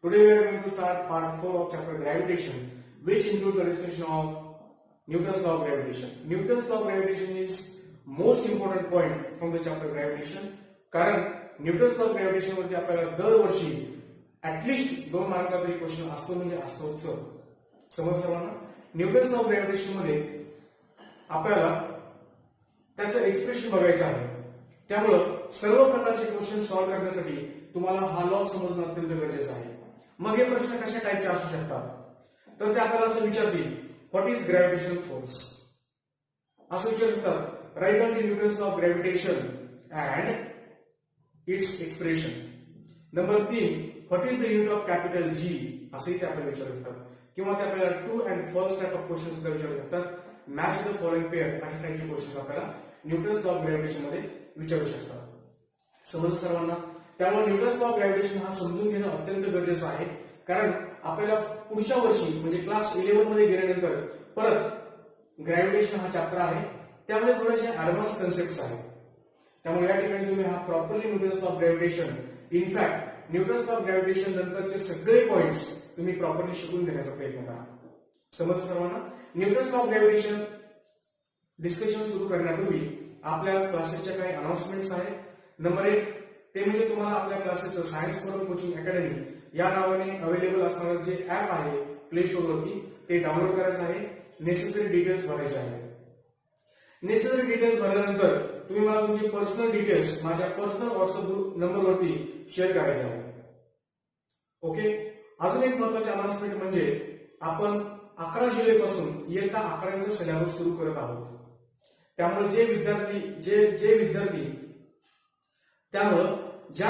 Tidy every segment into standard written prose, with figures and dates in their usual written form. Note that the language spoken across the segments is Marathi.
Today we are going to start part 4 of chapter gravitation, which includes the discussion of Newton's law of gravitation. Newton's law of gravitation is most important point from the chapter gravitation. कारण न्यूटन्स लॉ ऑफ ग्रॅव्हिटेशन वरती आपल्याला दरवर्षी ऍटलिस्ट 2 मार्काचा तरी क्वेश्चन असतो म्हणजे असतोच. समज सर्वांना न्यूटन्स लॉ ऑफ ग्रॅव्हिटेशन मध्ये आपल्याला त्याचं एक्सप्रेशन बघायचं आहे. त्यामुळं सर्व प्रकारचे क्वेश्चन सॉल्व्ह करण्यासाठी तुम्हाला हा लॉ समजणं अत्यंत गरजेचं आहे. मग हे प्रश्न कशा टाईपचे असू शकतात तर ते आपल्याला असं विचारतील, व्हॉट इज ग्रॅव्हिटेशनल फोर्स, असं विचारू शकतात. Write down the Newton's law of gravitation and its expression. Number 3, what is the unit of capital G, असंही ते आपल्याला विचारू शकतात. किंवा ते आपल्याला true and false type of question सुद्धा विचारू शकतात. मॅच द फॉलोइंग पेअर अशा टाईपचे क्वेश्चन आपल्याला न्यूटन्स लॉ ऑफ ग्रॅव्हिटेशन मध्ये विचारू शकतात. समजलं सर्वांना. त्यामुळे न्यूटन्स लॉ ऑफ ग्रॅव्हिटेशन हा समजून घेणं अत्यंत गरजेचं आहे. कारण आपल्याला पुढच्या वर्षी म्हणजे क्लास 11 मध्ये गेल्यानंतर परत ग्रॅव्हिटेशन हा चॅप्टर आहे. त्यामध्ये थोडेसे ऍडव्हान्स कन्सेप्ट्स आहेत. त्यामुळे या ठिकाणी तुम्ही हा properly Newton's law of gravitation, in fact Newton's law of gravitation नंतरचे सगळे पॉइंट्स तुम्ही प्रॉपरली शिकून घेण्याचा प्रयत्न करा. समजलं सर्वांना. Newton's law of gravitation discussion सुरू करण्यापूर्वी आपल्या क्लासेसच्या काही अनाउन्समेंट्स आहेत. नंबर 1 ते म्हणजे तुम्हाला आपल्या क्लासेसचं सायन्स फॉर कोचिंग अकॅडमी या नावाने अवेलेबल असणारं जे ऍप आहे प्ले स्टोर वरती ते डाउनलोड करायचं आहे. नेसेसरी डिटेल्स भरायचे आहेत. नेसेसरी डिटेल्स भरल्यानंतर तुम्ही मला तुमचे पर्सनल डिटेल्स माझ्या पर्सनल व्हॉट्सअप नंबरवरती शेअर करायचे आहेत. ओके. अजून एक महत्त्वाची अनाउन्समेंट म्हणजे आपण 11 जुलैपासून इयत्ता 11चा सिलेबस सुरू करत आहोत. त्यामुळे ज्या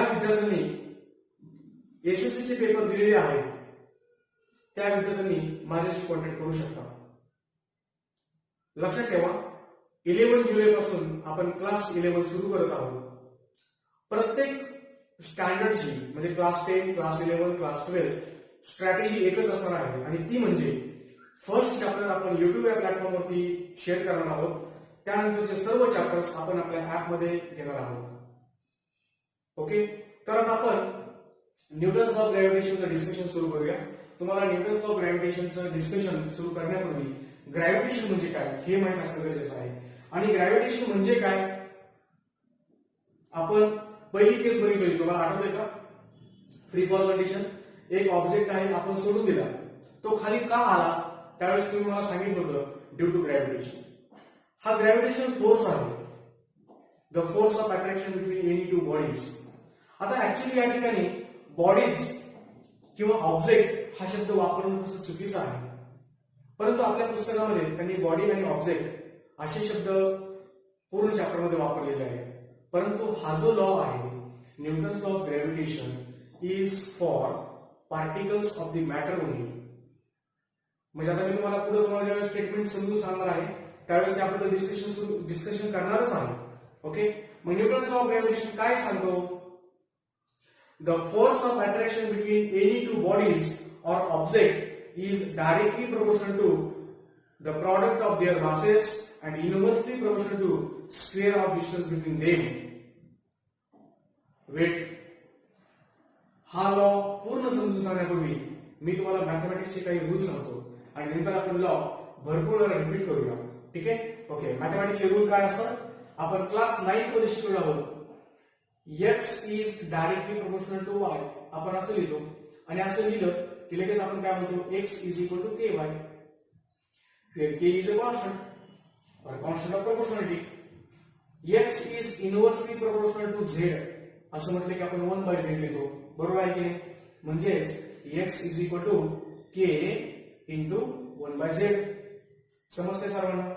विद्यार्थ्यांनी एसएससी चे पेपर दिलेले आहेत त्या विद्यार्थ्यांनी माझ्याशी कॉन्टॅक्ट करू शकता. लक्षात ठेवा, 11 जुलैपासून आपण क्लास 11 सुरू करत आहोत. प्रत्येक स्टँडर्डची म्हणजे क्लास 10, क्लास 11, क्लास 12 स्ट्रॅटेजी एकच असणार आहे आणि ती म्हणजे फर्स्ट चॅप्टर आपण युट्यूब या प्लॅटफॉर्मवरती शेअर करणार आहोत. त्यानंतरचे सर्व चॅप्टर्स आपण आपल्या ऍप मध्ये घेणार आहोत. ओके. तर आता आपण न्यूटन्स लॉ ऑफ ग्रॅव्हिटेशनचं डिस्कशन सुरू करूया. तुम्हाला न्यूटन्स लॉ ऑफ ग्रॅव्हिटेशनचं डिस्कशन सुरू करण्यापूर्वी ग्रॅव्हिटेशन म्हणजे काय हे माहित असणं गरजेचं आहे. आणि ग्रॅव्हिटेशन म्हणजे काय आपण पहिली केस बघितली, तुम्हाला आठवतंय का? Free fall condition. एक ऑब्जेक्ट आहे, आपण सोडून दिला, तो खाली का आला त्यावेळेस तुम्ही मला सांगितलं होतं ड्यू टू ग्रॅव्हिटेशन. हा ग्रॅव्हिटेशन फोर्स आहे, the force of attraction between any two bodies. आता ऍक्च्युली या ठिकाणी बॉडीज किंवा ऑब्जेक्ट हा शब्द वापरणं तसं चुकीचं आहे. परंतु आपल्या पुस्तकामध्ये त्यांनी बॉडी आणि ऑब्जेक्ट असे शब्द पूर्ण चॅप्टरमध्ये वापरलेले आहेत. परंतु हा जो लॉ आहे Newton's law of gravitation is for particles of the matter only. म्हणजे आता मी तुम्हाला जेव्हा स्टेटमेंट समजून सांगणार आहे त्यावेळेस याबद्दल डिस्कशन करणारच आहे. ओके. मग न्यूटन्स लॉ ऑफ ग्रॅव्हिटेशन काय सांगतो? The force of attraction between any two bodies or object is directly proportional to the product of their masses and inversely proportional to square of distance between them. Wait. हा लॉ पूर्ण समजून सांगण्यापूर्वी मी तुम्हाला मॅथमॅटिक्सचे काही रूल सांगतो आणि नंतर आपण लॉ भरपूर वेळा रिपीट करूया. ठीक आहे. ओके. मॅथमॅटिक्सचे रूल काय असतात आपण क्लास 9 मध्ये शिकलो आहोत. x is directly proportional to y आपण असं लिहितो आणि असं लिहिलं की लगेच आपण काय म्हणतो x is equal to ky. Here k is a constant or constant of proportionality. x is inversely proportional to z असं म्हटलं की आपण 1/z लिहितो. बरोबर आहे की नाही? म्हणजेच x is equal to k into 1/z. समजते सर्वांना?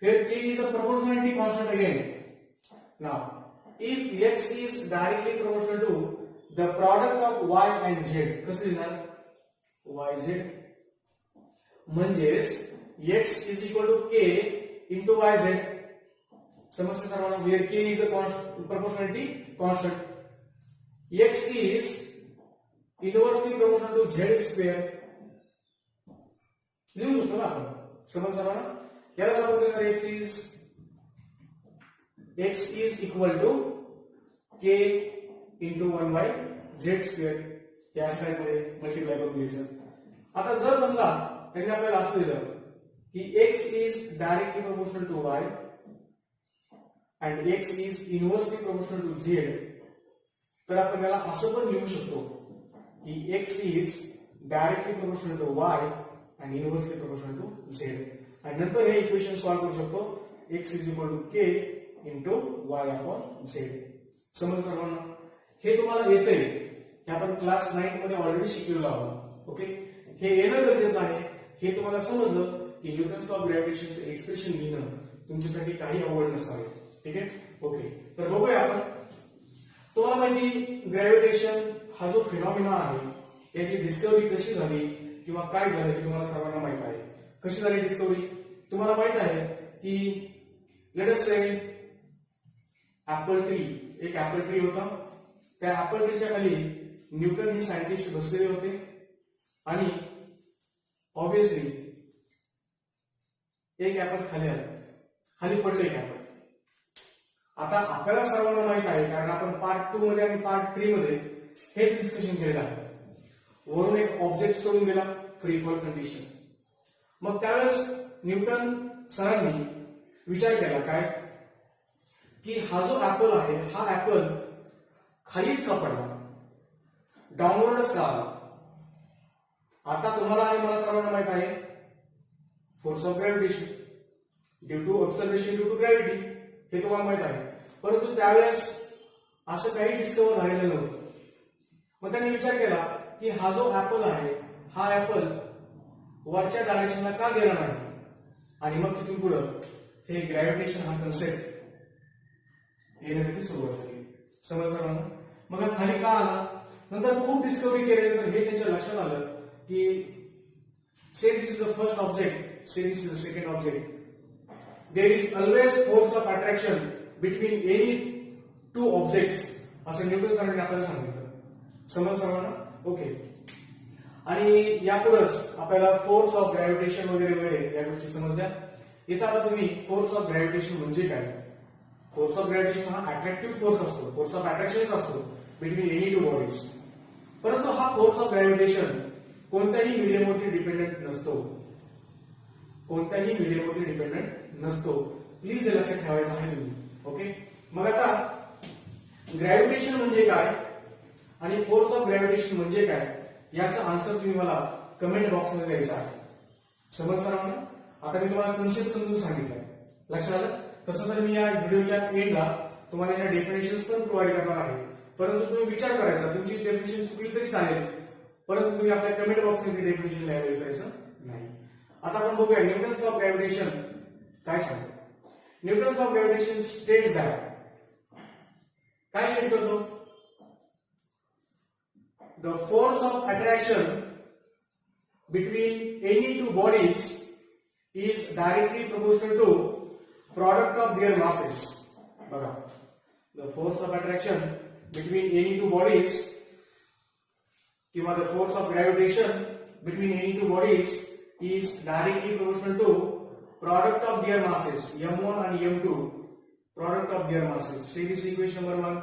Here k is a proportionality constant again. Now, if x is directly proportional to the product of y and z, कसं लिहिणार? yz. म्हणजेच x is equal to k into yz. समजते सर्वांना? Where k is a proportionality constant. x is inversely proportional to z square. लिहू शकतो ना आपण. समज सर्वांना? याला आपण काय x is equal to k into 1 by z square. हे अशा टाइपमध्ये मल्टिप्लाय करून घ्यायचं. आता जर समजा त्यांनी आपल्याला असं दिलं की x is directly proportional to y and x is inversely proportional to z, तर आपण याला असं पण लिहू शकतो की x is directly proportional to y and inversely proportional to z, आणि नंतर हे इक्वेशन सॉल्व्ह करू शकतो x is equal to k into y upon z. समज सर्वांना हे तुम्हाला येतंय, हे आपण क्लास 9 मध्ये ऑलरेडी शिकलेलो आहोत. ओके, हे येणं गरजेचं आहे. हे तुम्हाला समजलं की न्यूटन्स लॉ ऑफ ग्रॅव्हिटेशनचे एक्सप्रेशन लिहिणं तुमच्यासाठी काही अवघड नसावे. ठीक आहे, ओके. तर बघूया आपण. तुम्हाला माहिती ग्रॅव्हिटेशन हा जो फिनॉमिना आहे याची डिस्कवरी कशी झाली किंवा काय झालं हे तुम्हाला सर्वांना माहित आहे. कशी झाली डिस्कवरी तुम्हाला माहित आहे की लेट अस से ऍपल ट्री, एक ऍपल ट्री होता. त्या ऍपल ट्रीच्या खाली न्यूटन हे सायंटिस्ट बसलेले होते आणि ऑब्विसली एक ऍपल खाली आलं, खाली पडले एक ऍपल. आता आपल्याला सर्वांना माहित आहे कारण आपण पार्ट 2 मध्ये आणि पार्ट 3 मध्ये हेच डिस्कशन केलेलं आहे. वरून एक ऑब्जेक्ट सोडून गेला, फ्री फॉल कंडिशन. मग त्यावेळेस न्यूटन सरांनी विचार केला काय की हा जो ऍपल आहे हा ऍपल खालीच का पडला, डाऊनवर्डच का आला. आता तुम्हाला आणि मला सर्वांना माहित आहे force of gravitation due to observation due to gravity, हे तुम्हाला माहित आहे. परंतु त्यावेळेस असं काही डिस्कवर झालेलं नव्हतं. मग त्यांनी विचार केला की हा जो ऍपल आहे हा ऍपल वरच्या डायरेक्शनला का गेला नाही, आणि मग तिथून पुढं हे ग्रॅव्हिटेशन हा कन्सेप्ट येण्यासाठी सुरुवात झाली. समज सर्वांना. मग हा खाली का आला, नंतर खूप डिस्कवरी केल्यानंतर हे त्यांच्या लक्षात आलं की say this is the first object, say this is the second object, there is always force of attraction between any two objects, असं न्यूटन सरांनी आपल्याला सांगितलं. समज सर्वांना. ओके, आणि यापुढेच आपल्याला फोर्स ऑफ ग्रॅव्हिटेशन वगैरे वगैरे या गोष्टी समजल्या. इथं आता तुम्ही फोर्स ऑफ ग्रॅव्हिटेशन म्हणजे काय, फोर्स ऑफ ग्रॅव्हिटेशन हा अट्रॅक्टिव्ह फोर्स असतो, फोर्स ऑफ अट्रॅक्शन असतो बिटवीन एनी टू बॉडीज. परंतु हा फोर्स ऑफ ग्रॅव्हिटेशन कोणत्याही मीडियमवरती डिपेंडेंट नसतो, कोणत्याही मीडियमवरती डिपेंडेंट नसतो. प्लीज हे लक्षात ठेवायचं आहे तुम्ही. ओके, मग आता ग्रॅव्हिटेशन म्हणजे काय आणि फोर्स ऑफ ग्रॅव्हिटेशन म्हणजे काय याचा आन्सर तुम्ही मला कमेंट बॉक्स मध्ये द्यायचा आहे. समज सर्वांना. आता मी तुम्हाला कन्सेप्ट समजून सांगितलं, लक्षात आलं. तसं तर मी या व्हिडिओच्या एंडला तुम्हाला याच्या डेफिनेशन्स पण प्रोव्हाइड करणार आहे. परंतु तुम्ही विचार करायचा, तुमची डेफिनेशन चुकली तरी चालेल, परंतु तुम्ही आपल्या कमेंट बॉक्स मध्ये डेफिनेशन लिहायला विसरायचं नाही. आता आपण बघूया न्यूटन्स लॉ ऑफ ग्रॅव्हिटेशन काय सांगतो. Newton's law of gravitation states that, काय स्टेट करतो, the force of attraction between any two bodies is directly proportional to product of their masses. बघा, the force of attraction between any two bodies किंवा the force of gravitation between any two bodies is directly proportional to product of their masses, m1 and m2, product of their masses. See this equation number 1.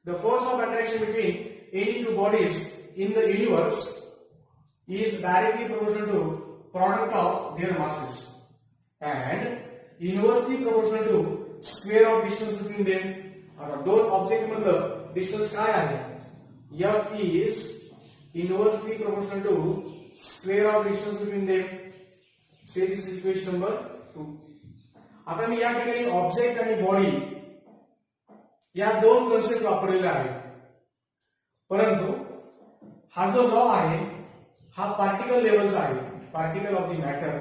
The force of attraction between any two bodies in the universe is directly proportional to product of their masses and inversely proportional to square of distance between them. आता दोन ऑब्जेक्ट मधलं डिस्टन्स काय आहे, f is inversely proportional to square of distance between them. Say this is equation number 2. आता मी या ठिकाणी ऑब्जेक्ट आणि बॉडी या दोन कन्सेप्ट वापरलेले आहेत, परंतु हा जो लॉ आहे हा पार्टिकल लेवलचा आहे, पार्टिकल ऑफ द मॅटर.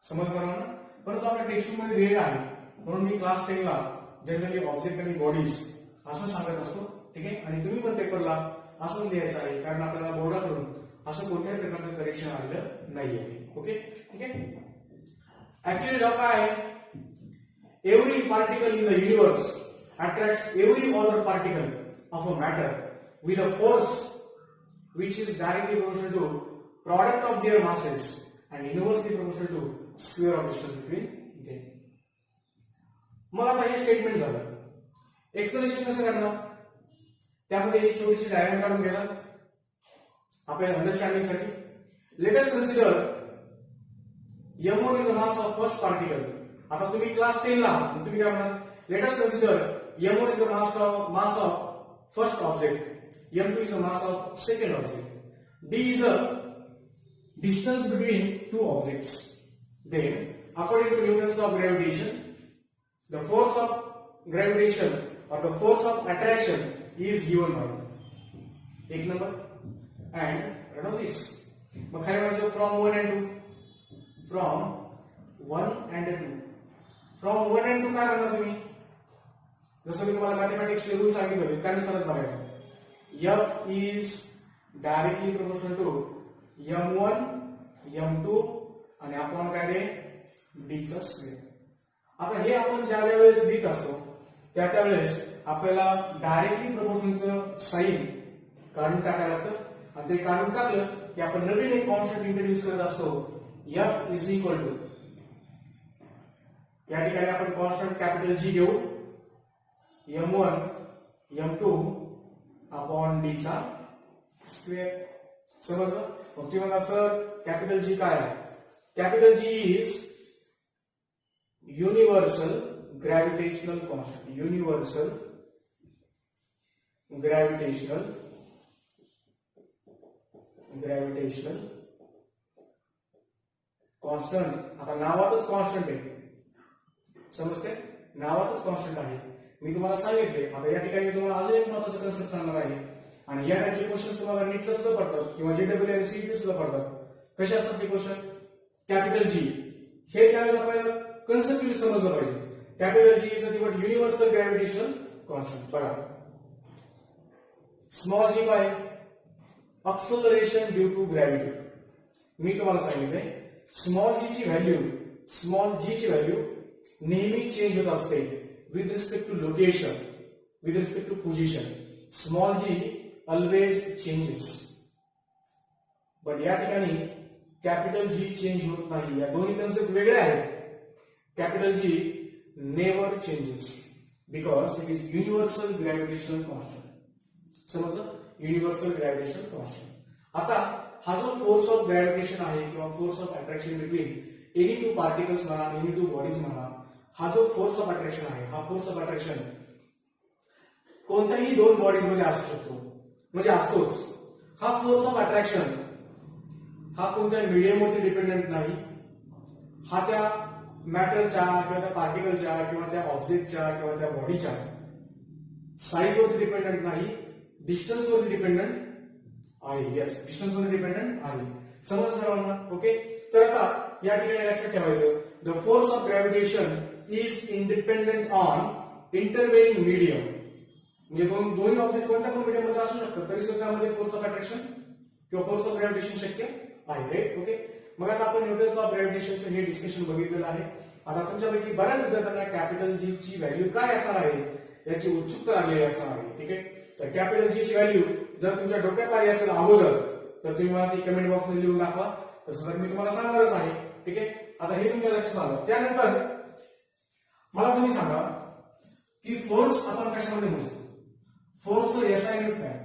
समज सर्वांना. परंतु आपल्या टेक्स्ट मध्ये दिलेला आहे म्हणून मी क्लास 10 ला जनरली ऑब्जेक्ट आणि बॉडीज असं सांगत असतो. ठीक आहे, आणि तुम्ही पण पेपरला असं लिहायचं आहे कारण आपल्याला बोर्डाकडून असं कोणत्याही प्रकारचं करेक्शन आलेलं नाही आहे. ओके, ठीक आहे. ऍक्च्युअली लॉ काय आहे, every particle in the universe attracts every other particle of a matter with a force which is directly proportional to product of their masses and inversely proportional to square of distance between them. मग आता हे स्टेटमेंट झालं. एक्सप्लेनेशन कसं करणार, त्यामध्ये एक छोटीशी डायग्राम काढून घेणार आपल्या अंडरस्टँडिंग साठी let us consider m1 is a mass of first particle. आता तुम्ही क्लास 10 ला तुम्ही काय म्हणतात let us consider m1 is a mass of first object, m2 is a mass of second object, d is a distance between two objects. Then, according to Newton's law of gravitation, the force of gravitation or the force of attraction is given by एक number and this. मग काय म्हणायचं from 1 and 2, from 1 and 2, from 1 and 2 काय म्हणता तुम्ही? जसं मी तुम्हाला मॅथमॅटिक्स रूल सांगितलं त्यानुसारच बघायचं. F is directly proportional to m1 m2 आणि आपण काय रे d चा स्क्वेअर. आता हे आपण ज्या वेळेस लिहित असतो त्यावेळेस आपल्याला डायरेक्टली प्रोपोर्शनचं साइन काढून टाकायला लागतं आणि ते काढून टाकलं की आपण नवीन एक कॉन्स्टंट इंट्रोड्यूस करत असतो f इज इक्वल टू, या ठिकाणी आपण कॉन्स्टंट कॅपिटल G घेऊ m1 m2 अपॉन d चा स्क्वेअर. समजलं? मग तुम्ही म्हणा सर कॅपिटल G काय आहे? Capital G is universal gravitational constant, universal gravitational constant. आता नावातच कॉन्स्टंट आहे, समजते? नावातच कॉन्स्टंट आहे. मी तुम्हाला सांगितले. आता या ठिकाणी तुम्हाला अजून एक महत्त्वाचं कन्सेप्ट सांगणार आहे आणि या टाइपचे क्वेश्चन तुम्हाला नीटला सुद्धा पडतात किंवा जेडब्ल्यू आणि सीईटी सुद्धा पडतात. कसे असतात ते क्वेश्चन? कॅपिटल जी हे त्यावेळेस आपल्याला कन्सेप्टली समजलं पाहिजे. Capital G is nothing but universal gravitational constant. बघा स्मॉल जी काय? Acceleration due to gravity. मी तुम्हाला सांगितले स्मॉल जी ची व्हॅल्यू नेहमी चेंज होत असते with respect to location, with respect to position. Small g always changes. But या ठिकाणी कॅपिटल G चेंज होत नाही. या दोन्ही कन्सेप्ट वेगळे आहेत. Capital G never changes because it is universal gravitational constant. समजलं? Universal gravitational constant. आता हा जो फोर्स ऑफ ग्रॅव्हिटेशन आहे किंवा force of attraction between any two particles म्हणा, एनी टू बॉडीज म्हणा, हा जो फोर्स ऑफ अट्रॅक्शन आहे, हा फोर्स ऑफ अट्रॅक्शन कोणत्याही दोन बॉडीज मध्ये असू शकतो, म्हणजे असतोच. हा फोर्स ऑफ अट्रॅक्शन हा कोणत्या मीडियम वरती डिपेंडेंट नाही. हा त्या मॅटरच्या किंवा त्या पार्टिकलच्या किंवा त्या ऑब्जेक्टच्या किंवा त्या बॉडीच्या साईज वरती डिपेंडेंट नाही, डिस्टन्स वरती डिपेंडेंट आहे. येस, डिस्टन्स वरती डिपेंडेंट आहे. समज सर्वांना? ओके. तर आता या ठिकाणी लक्षात ठेवायचं the force of gravitation is independent on intervening medium. म्हणजे दोन्ही ऑब्जेक्ट कोणत्या पण मीडियम मध्ये असू शकतात तरी सुद्धा मध्ये फोर्स ऑफ अट्रॅक्शन किंवा फोर्स ऑफ ग्रॅव्हिटेशन शक्य आहे. ओके. मग आता आपण न्यूटन्स लॉ ऑफ ग्रॅव्हिटेशनचं हे डिस्कशन बघितलेलं आहे. आता तुमच्यापैकी बऱ्याच विद्यार्थ्यांना कॅपिटल जी ची व्हॅल्यू काय असणार आहे याची उत्सुकता लागलेली असणार आहे. ठीक आहे. तर कॅपिटल जी ची व्हॅल्यू जर तुमच्या डोक्यात आली असेल अगोदर तर तुम्ही मला ती कमेंट बॉक्स मध्ये लिहून दाखवा. तसं तर मी तुम्हाला सांगणारच आहे. ठीक आहे. आता हे तुमच्या लक्षात आलं. त्यानंतर मला तुम्ही सांगा की फोर्स आपण कशामध्ये मोजतो? फोर्स एसआय युनिट काय?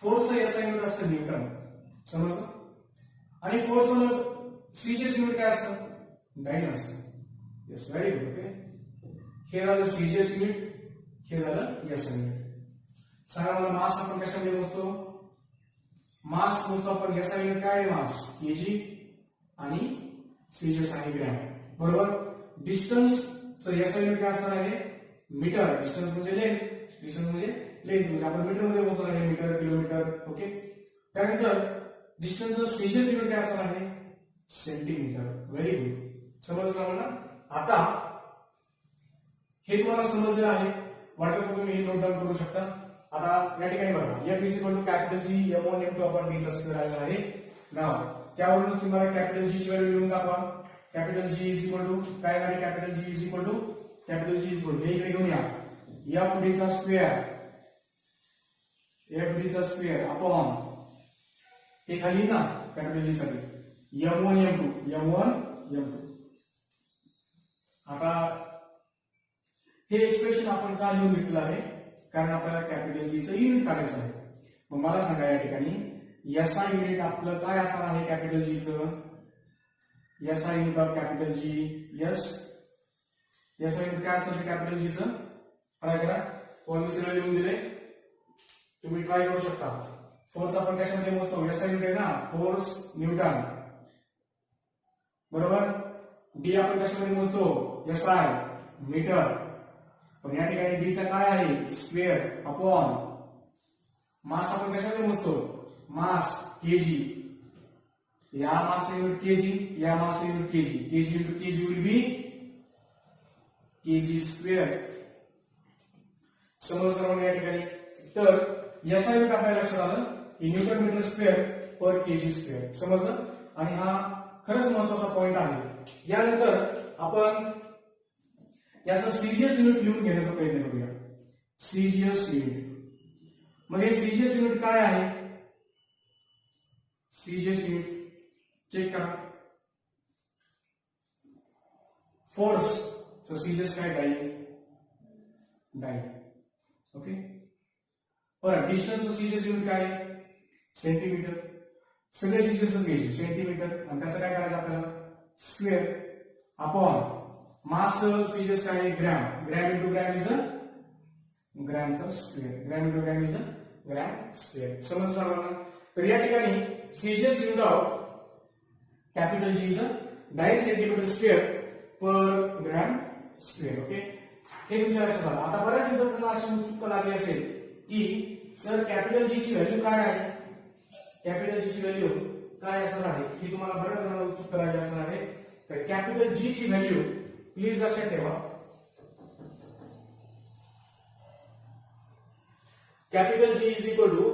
फोर्स एसआय युनिट असतं न्यूटन. समजलं? आणि फोर्स सीजीएस युनिट काय असतं? डायन असतं. Yes, very good. ओके. हे झालं सीजीएस युनिट, हे झालं एसआय युनिट. सांगा मला मास आपण कशामध्ये मोजतो? मास मोजतो आपण एसआय युनिट काय आहे? मास केजी आणि सीजीएस आहे ग्रॅम. बरोबर. डिस्टन्स तर एसआय युनिट काय असणार आहे? मीटर. डिस्टन्स म्हणजे लेंथ, डिस्टन्स म्हणजे म्हणजे आपण मीटर मध्ये मोजणार आहे, मीटर, किलोमीटर. ओके. त्यानंतर डिस्टन्स सीजीएस युनिट काय असणार आहे? सेंटीमीटर. Very good. समजलं मला? आता हे तुम्हाला समजलेलं आहे. वाटतं तुम्ही हे नोट डाऊन करू शकता. आता या ठिकाणी बघा F is equal to capital G m1 m2 upon d चा स्क्वेअर आलेला आहे. नाव त्यावरूनच तुम्हाला कॅपिटल जी ची व्हॅल्यू लिहून दाखवा. Capital G is equal to काय आहे? Capital G is equal to हे इकडे घेऊन या. एफ डी चा स्क्वेअर अपॉन हे खाली ना कॅपिटल जी साठी m1 m2. आता हे एक्सप्रेशन आपण का लिहून घेतलं आहे? कारण आपल्याला कॅपिटल जी चं युनिट काढायचं आहे. मग मला सांगा या ठिकाणी एसआय युनिट आपलं काय असणार आहे कॅपिटल जीचं, SI unit of capital G, SI unit काय असणार कॅपिटल जीचं, ट्राय करा. फॉर्म्युला लिहून दिले, तुम्ही ट्राय करू शकता. फोर्स आपण कशामध्ये मोजतो, एसआय युनिट आहे ना, फोर्स न्यूटन, बरोबर. डी आपण कशामध्ये मोजतो, एसआय मीटर, पण या ठिकाणी डी चा काय आहे, स्क्वेअर अपॉन मास आपण कशामध्ये मोजतो, मास केजी. या मास युनिट केजी, या mass unit KG, KG into KG will be KG square. समज सर्वांना या ठिकाणी. तर एसआय युनिट आपल्याला लक्षात आलं की न्यूटन मीटर स्क्वेअर पर केजी स्क्वेअर, समजलं. आणि हा खरंच महत्वाचा पॉइंट आहे. यानंतर आपण याचं सीजीएस युनिट लिहून घेण्याचा प्रयत्न करूया. सीजीएस युनिट, मग हे सीजीएस युनिट काय आहे, सीजीएस युनिट चेक करा. फोर्स सीजीएस काय, डाई. ओके. बरं, डिस्टन्स सीजीएस युनिट काय, सेंटीमीटर. सगळे सीजीएस घ्यायचे सेंटीमीटर, आणि त्याचं काय करायचं आपल्याला, स्क्वेअर अपॉन मास सीजीएस काय, gram. Gram into gram is ग्रॅमचा square, gram into gram is gram square. समज सर्वांना. तर या ठिकाणी CGS unit of capital G is 9 centimetre square per gram square. Okay, हे तुमच्या लक्षात आलं. आता बऱ्याच विद्यार्थ्यांना अशी उत्सुकता लागली असेल की सर कॅपिटल जी ची व्हॅल्यू काय आहे, कॅपिटल जी ची व्हॅल्यू काय असणार आहे, ही तुम्हाला बऱ्याच जणांना उत्सुकता लागली असणार आहे. तर कॅपिटल जी ची व्हॅल्यू प्लीज लक्षात ठेवा. Capital G is equal to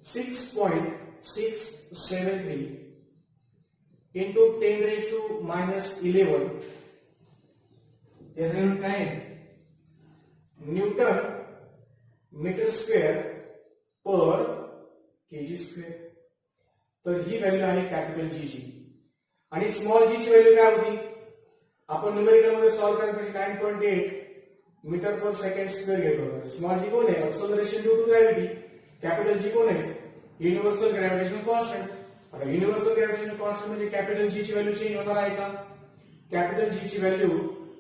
6.673 into 10 raised to minus 11. याचा युनिट काय आहे, न्यूटन मीटर स्क्वेअर पर केजी स्क्वेअर. तर ही व्हॅल्यू आहे कॅपिटल जी ची. आणि स्मॉल जी ची व्हॅल्यू काय होती, आपण न्यूमेरिकल मध्ये सॉल्व्ह करण्यासाठी 9.8 मीटर पर सेकंड स्क्वेअर घेत होतो. स्मॉल जी कोण आहे, acceleration due to gravity. Capital G कोण आहे, युनिव्हर्सल ग्रॅव्हिटेशनल कॉन्स्टंट. आता युनिव्हर्सल ग्रॅव्हिटेशनल कॉन्स्टंट म्हणजे कॅपिटल जी ची व्हॅल्यू चेंज होणार आहे का, कॅपिटल जी ची value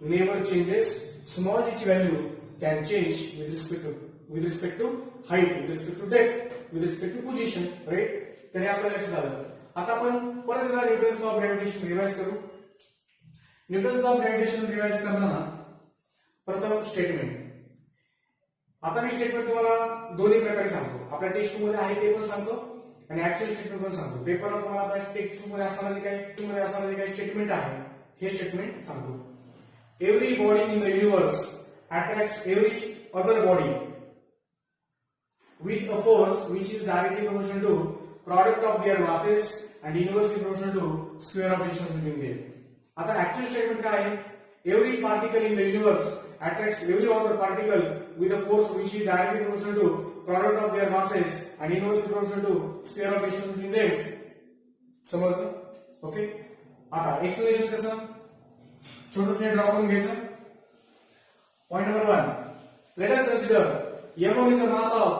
never changes. Small G ची value can change with respect to height, with respect to depth, with respect to position, right. तर हे आपल्याला लक्षात आलं. आता आपण परत एकदा Newton's law of gravitation revise करू. Newton's law of gravitation revise करताना प्रथम स्टेटमेंट. आता मी स्टेटमेंट तुम्हाला दोन्ही प्रकारे सांगतो. आपल्या टेक्स्ट मध्ये आहे ते पण सांगतो आणि ऍक्च्युअल स्टेटमेंट पण सांगतो. पेपरला तुम्हाला आपल्या टेक्स्ट मध्ये असणारे काही स्टेटमेंट आहे हे स्टेटमेंट सांगतो. Every body in the universe attracts every other body with a force which is directly proportional to product of their masses and inversely proportional to square of distance between them. आता actual statement काय आहे, every particle in the universe attracts every other particle with a force which is directly proportional to product of their masses and inversely proportional to square of distance between them. समजलं? ओके. आता एक्सप्लेनेशन कसं, छोटंसं ड्रॉ करून घ्यायचं. Point number 1, let us consider m1 is the mass of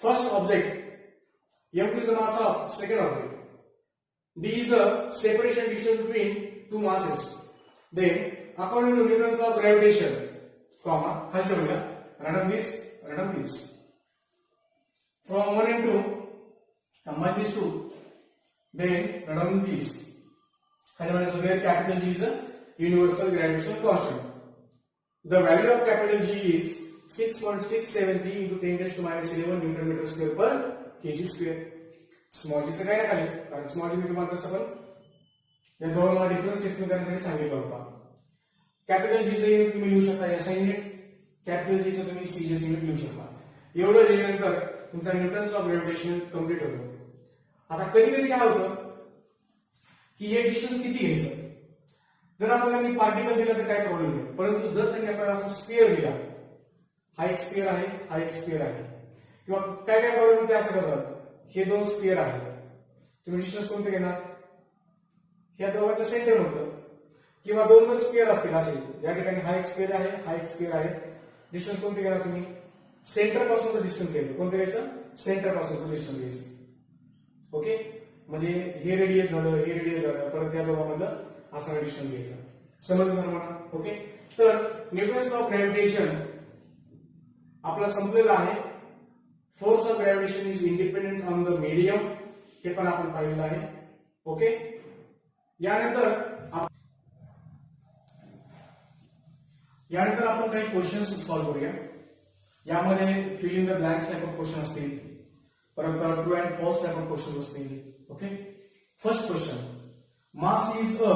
first object, m2 is the mass of second object, d is the separation distance between two masses. Then according to Newton's law of gravitation, comma खालच्या वेळेला random this from 1 and 2 combine these two, then random this खाली म्हणायचं where capital G is a universal gravitational constant. The value of capital G is 6.673 into 10 raised to minus 11 Newton meter square per kg square. Small G चं काय नाही, कारण स्मॉल जी मी तुम्हाला कसं पण या दोघांना डिफरन्स एक्सप्लेन करण्यासाठी सांगितलं होतं. कॅपिटल जी चं युनिट तुम्ही लिहू शकता एसआय युनिट, कॅपिटल जी चं तुम्ही सीजीएस युनिट लिहू शकता. एवढं लिहिल्यानंतर तुमचा Newton's law of gravitation complete होतो. आता कधी कधी काय होतं की हे डिस्टन्स किती घ्यायचं. जर आपल्याला पार्टिकल दिला तर काय प्रॉब्लेम नाही, परंतु जर त्यांनी आपल्याला असं स्फिअर दिला, हा एक स्फिअर आहे, हा एक स्फिअर आहे, किंवा काय काय प्रॉब्लेम होते असं करतात, हे दोन स्फिअर आहेत, तुम्ही डिस्टन्स कोणते घेणार, ह्या दोघांचं सेंटर होतं, किंवा दोन स्फिअर असतील असे, या ठिकाणी हा एक स्फिअर आहे, हा एक स्फिअर आहे, डिस्टन्स कोणते घेणार तुम्ही, सेंटर पासूनचं डिस्टन्स घ्यायचं. कोणते घ्यायचं, सेंटर पासूनचं डिस्टन्स घ्यायचं. ओके, म्हणजे हे रेडियस झालं, हे रेडियस झालं, परत या दोघांमधलं असणारा डिस्टन्स घ्यायचा. समजलं सर्वांना? ओके, तर न्यूटन्स लॉ ऑफ ग्रॅव्हिटेशन आपला संपलेला आहे. Force of gravitation is independent on the medium, हे पण आपण पाहिलेलं आहे. ओके, यानंतर आपण काही क्वेश्चन्स सॉल्व्ह करूया. यामध्ये fill in the blanks type of question असतील, परत true and false type of question असतील. Okay, first question, mass is a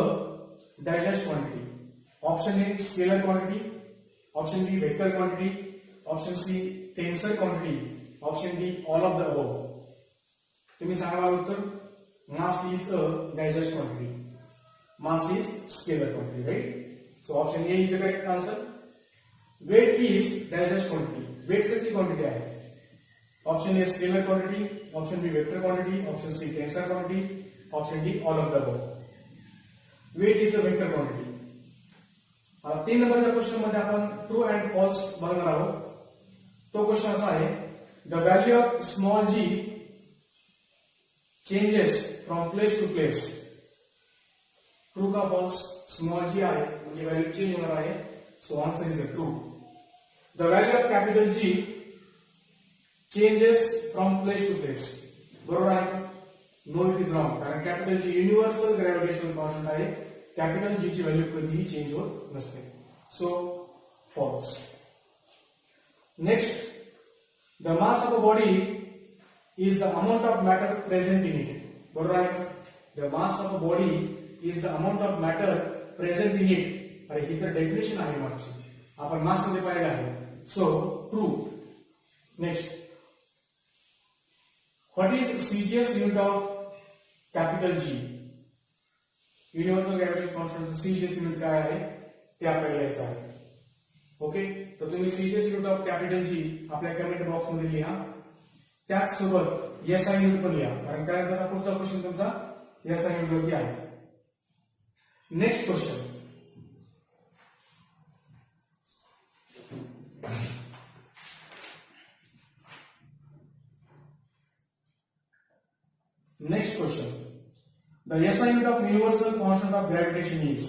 dash quantity. Option A scalar quantity, option B vector quantity, option C tensor quantity, option D all of the above. तुम्ही सांगा मला उत्तर. Mass is a dash quantity. Mass is scalar quantity, right? So option A is the correct answer. Weight is dash quantity. Weight किसकी quantity है? Option A scalar quantity, option B vector quantity, option C tensor quantity, option D all of the above. Weight is a vector quantity. 3 नंबरच्या क्वेश्चन मध्ये आपण ट्रू अँड फॉल्स बघणार आहोत. तो क्वेश्चन असा आहे, the value of small g changes from place to place. True का फॉल्स? स्मॉल जी आहे म्हणजे व्हॅल्यू चेंज होणार आहे. So answer is a true. The value of capital G changes from place to place. बरोबर आहे का? No, it is wrong. कारण capital G universal gravitational constant आहे. कॅपिटल जी ची व्हॅल्यू कधीही चेंज होत नसते. So false. Next, the mass of a body is the amount of matter present in it. बरोबर आहे का? The mass of a body is the amount of matter present in it. अरे ही तर डेफिनेशन आहे मागची, आपण मास मध्ये पाहिलं आहे. So true. Next, what is CGS unit of capital G? Universal gravitation constant CGS unit काय आहे ते आपल्याला लिहायचं आहे. ओके, तर तुम्ही CGS unit of capital G आपल्या कमेंट बॉक्स मध्ये लिहा. त्याचसोबत एसआय युनिट पण लिहा, कारण त्यानंतर पुढचा क्वेश्चन तुमचा एसआय युनिट वरती आहे. Next question. Next question. The SI unit of universal constant of gravitation is.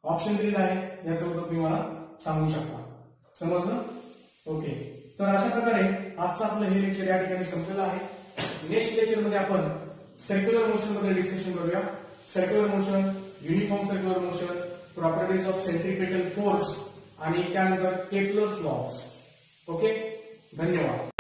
Option दिलेला आहे, याचं उत्तर तुम्ही मला सांगू शकता. समजलं? ओके, तर अशा प्रकारे आजचं आपलं हे लेक्चर या ठिकाणी संपलेलं आहे. नेक्स्ट लेक्चर मध्ये आपण सर्क्युलर मोशन बद्दल डिस्कशन करूया. Circular motion, uniform circular motion, properties of centripetal force आणि त्यानंतर केपलर्स लॉज. ओके, धन्यवाद.